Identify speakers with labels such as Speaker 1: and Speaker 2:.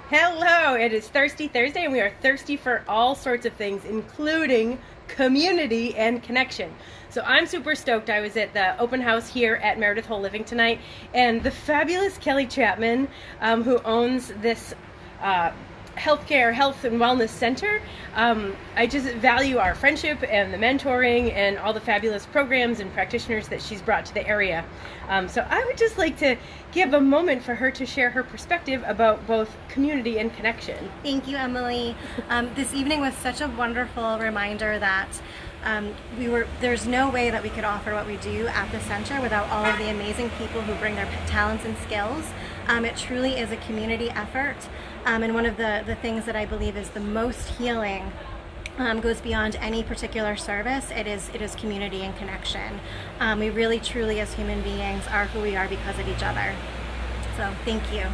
Speaker 1: Hello, it is Thirsty Thursday, and we are thirsty for all sorts of things, including community and connection. So I'm super stoked. I was at the open house here at Meredith Whole Living tonight, and the fabulous Kelly Chapman, who owns this healthcare, health and wellness center. I just value our friendship and the mentoring and all the fabulous programs and practitioners that she's brought to the area. So I would just like to give a moment for her to share her perspective about both community and connection.
Speaker 2: Thank you, Emily. This evening was such a wonderful reminder that there's no way that we could offer what we do at the center without all of the amazing people who bring their talents and skills. It truly is a community effort, and one of the things that I believe is the most healing goes beyond any particular service. It is community and connection. We really truly as human beings are who we are because of each other. So thank you.